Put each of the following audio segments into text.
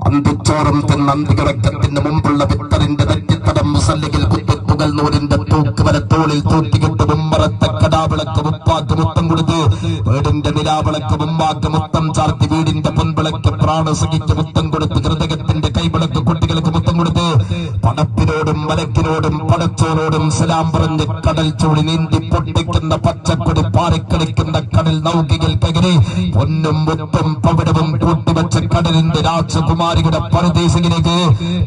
അന്തിച്ചോറും തിന്നന്തികിടക്കത്തിന് മുമ്പുള്ള പിത്തറിന്റെ നെറ്റിത്തടം മുസല്ലിയിൽ കുത്തിപ്പുകൾ നൂറിന്റെ തൂക്കുവരത്തോളിൽ തൂക്കിക്കിട്ട് മുമ്മറത്തെ കടാവിളക്ക് മുപ്പാക്ക് മുത്തം കൊടുത്ത് വീടിന്റെ നിലാവിളക്ക് മുമ്പാക്ക് മുത്തം ചാർത്തി വീടിന്റെ പൊൻവിളക്ക് പ്രാണസഖിക്ക് മുത്തം കൊടുത്ത് ഹൃദയത്തിന്റെ കൈവിളക്ക് കുട്ടികൾക്ക് മുത്തം കൊടുത്ത് പടപ്പിനോടും മലക്കിനോടും പടച്ചോരോടും സലാം പറഞ്ഞ് കടൽ ചൂടി നീന്തി പൊട്ടിക്കുന്ന പച്ചക്കൊടി പാറിക്കളിക്കുന്ന കടൽ നൗകികൾ കകരി പൊന്നും മുത്തും പവിടവും കൂട്ടിവെച്ച കടലിന്റെ രാജകുമാരിയുടെ പരദേശിലേക്ക്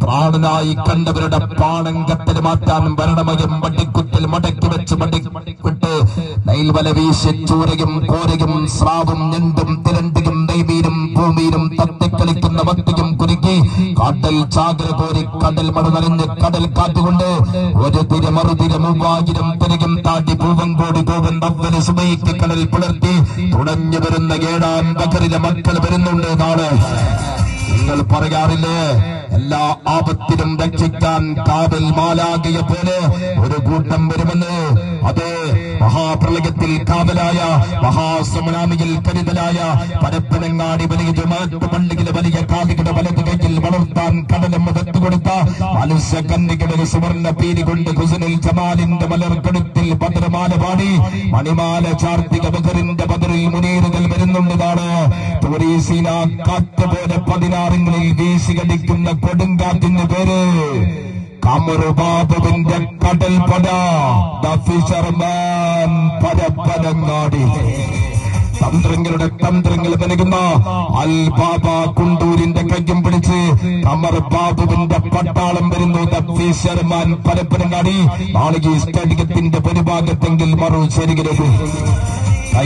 പ്രാണനായി കണ്ടവരുടെ പാണങ്കത്തിൽ മാറ്റാൻ ഭരണമയം വടിക്കുത്തിൽ മടക്കി വെച്ച് മടിവിട്ട് നൈൽവല വീശി ചൂരയും കോരയും സ്രാവും ഞണ്ടും തിരണ്ടിയും നെയ്മീനും ഭൂമിയിലും തത്തിക്കളിക്കുന്ന മത്തിയും കുരുക്കി കാട്ടൽ ചാകര കോരി കടൽ മഴ നനഞ്ഞ് കടൽ കാറ്റുകൊണ്ട് ഒരു തിര മറുതിര 3000 തിരകും താട്ടി പൂവങ്കോടി ഗോവൻ സുബൈക്ക് കടൽ പുലർത്തി തുടങ്ങി വരുന്ന 7-ാം ബക്കറിലെ മക്കൾ വരുന്നുണ്ട് നാളെ. നിങ്ങൾ പറയാറില്ലേ, എല്ലാ ആപത്തിനും രക്ഷിക്കാൻ കാവൽ മാലാകയെ പോലെ ഒരു കൂട്ടം വരുമെന്ന്. അതേ, മഹാപ്രളയത്തിൽ കാവലായ, മഹാസുനാമിയിൽ കരുതലായ പരപ്പനങ്ങാടി വലിയ ജുമാഅത്ത് പള്ളിയിലെ വലിയ കാലികളുടെ വലത് കൈയിൽ വളർത്താൻ കടലും മുഖത്തുകൊടുത്ത മനുഷ്യകന്യകളുടെ സുവർണ്ണ പീരി കൊണ്ട് ഹുസനുൽ ജമാലിന്റെ മലർക്കടുത്തിൽ ഭദ്രമാല പാടി മണിമാല ചാർത്തിക ബദറിന്റെ ബദറിൽ മുനീറുകൾ വരുന്നുള്ളതാണ്. തുരീസീന കാറ്റ് പോലെ 16 വീശികടിക്കുന്ന കൊടുങ്കാറ്റിന്റെ പേര് കമറുബാബുവിന്റെ കടൽ പട, ദ ഫിഷർമാൻ പരപ്പനങ്ങാടി. തന്ത്രങ്ങൾ നൽകുന്ന അൽ ബാബ കുണ്ടൂരിന്റെ കയ്യും പിടിച്ച് കമർ ബാബുവിന്റെ പട്ടാളം വരുന്നു. The fisherman Parappanangadi. നാളെ സ്റ്റേഡിയത്തിന്റെ പരിഭാഗത്തെങ്കിൽ മറു ചേരുകരുത്.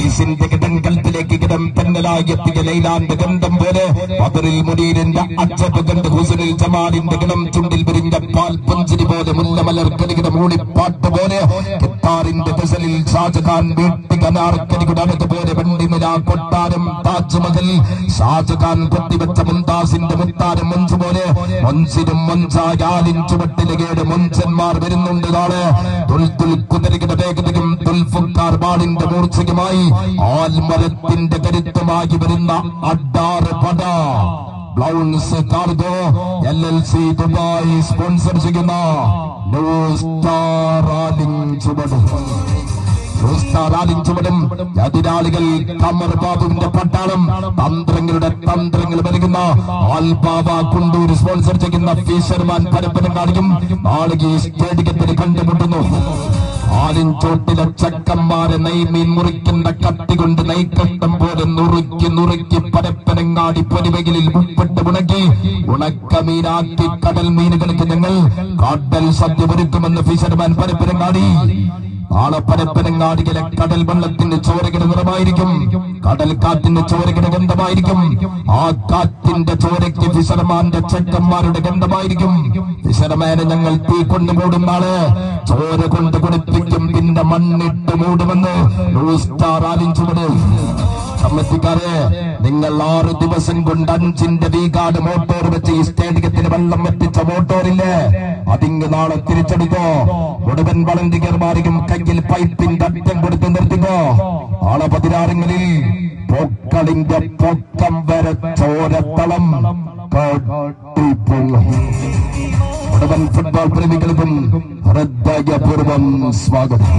ൈസിന്റെ കിടം കൽത്തിലേക്ക് കിടം തെന്നലായെത്തിയ ലൈലാന്റെ ഗന്ധം പോലെ ബദറിൽ മുനീറിന്റെ അച്ചപ്പ് കണ്ട് ഹുസനുൽ ജമാലിന്റെ കിടം ചുണ്ടിൽ വിരിഞ്ഞ പാൽ പുഞ്ചിരി പോലെ മുല്ലമലർക്കടിയുടെ മൂളിപ്പാട്ട് പോലെ കിത്താറിന്റെ ഗസലിൽ ഷാജഹാൻ വീട്ടികനാർക്കടിയുടെ അടുത്തുപോലെ വെണ്ണിനില കൊട്ടാരം താജ്മഹൽ ഷാജഹാൻ കൊത്തിവെച്ച മുംതാസിന്റെ മുത്താരം മൊഞ്ചു പോലെ മൊഞ്ചിനും മൊഞ്ചായാലിൻ ചുവട്ടിലകയുടെ മൊഞ്ചന്മാർ വരുന്നുണ്ട് നാളെ. തുൽതുൽ കുതിരയുടെ വേഗതയും തുൽഫുക്കാർ ബാളിന്റെ മൂർച്ചയുമായി ആൽമരത്തിന്റെ കരുത്തുമായി വരുന്ന അഡാറ് പട ബ്ലൗൺസ് കാർഗോ LLC ദുബായ് സ്പോൺസർ ചെയ്യുന്ന ന്യൂ സ്റ്റാർ ചുവടും എതിരാളികൾ കമർ ബാബുവിന്റെ പട്ടാളം തന്ത്രങ്ങൾ നൽകുന്ന ആൽബാബ കുണ്ടൂർ സ്പോൺസർ ചെയ്യുന്ന ഫിഷർമാൻ പരപ്പനങ്ങാടിയും നാളെ സ്റ്റേഡിയത്തിൽ കണ്ടുമുട്ടുന്നു. ആലിൻചോട്ടിലെ ചക്കന്മാരെ നെയ്മീൻ മുറിക്കുന്ന കത്തി കൊണ്ട് നെയ്ക്കട്ടം പോലെ നുറുക്കി പരപ്പനങ്ങാടി പൊലിവകളിൽ ഉൾപ്പെട്ട് ഉണക്കമീനാക്കി കടൽ മീനുകൾക്ക് ഞങ്ങൾ കടൽ സദ്യ ഒരുക്കുമെന്ന് ഫിഷർമാൻ പരപ്പനങ്ങാടി. നാളെ പരപ്പനങ്ങാടിയിലെ കടൽ വെള്ളത്തിന്റെ ചോരയുടെ നിറമായിരിക്കും, കടൽ കാറ്റിന്റെ ചോരയുടെ ഗന്ധമായിരിക്കും. ആ കാറ്റിന്റെ ചോരയ്ക്ക് ഫിഷർമാന്റെ ചക്കന്മാരുടെ ഗന്ധമായിരിക്കും. ഫിഷർമാനെ ഞങ്ങൾ തീ കൊണ്ട് മൂടും. നാളെ ചോര കൊണ്ട് കുടിപ്പിക്കും, പിന്നെ മണ്ണിട്ട് മൂടുമെന്ന് ന്യൂ സ്റ്റാർ ആലിഞ്ചുവട്. കമ്മിറ്റിക്കാരെ, നിങ്ങൾ 6 ദിവസം കൊണ്ട് 5ന്റെ വീഗാർഡ് മോട്ടോർ വെച്ച് ഈ സ്റ്റേഡിയത്തിന് വെള്ളം എത്തിച്ച മോട്ടോറില്ലേ, അതിങ്ങ് നാളെ തിരിച്ചെടുത്തോ. മുഴുവൻ വളണ്ടിയർമാരെയും കയ്യിൽ പൈപ്പിന്റെ അറ്റം കൊടുത്ത് നിർത്തിക്കോ. നാളെ 16 പൊക്കളിന്റെ പൊക്കം വരെ ചോരത്തളം മുഴുവൻ ഫുട്ബോൾ പ്രേമികൾക്കും ഹൃദയപൂർവ്വം സ്വാഗതം.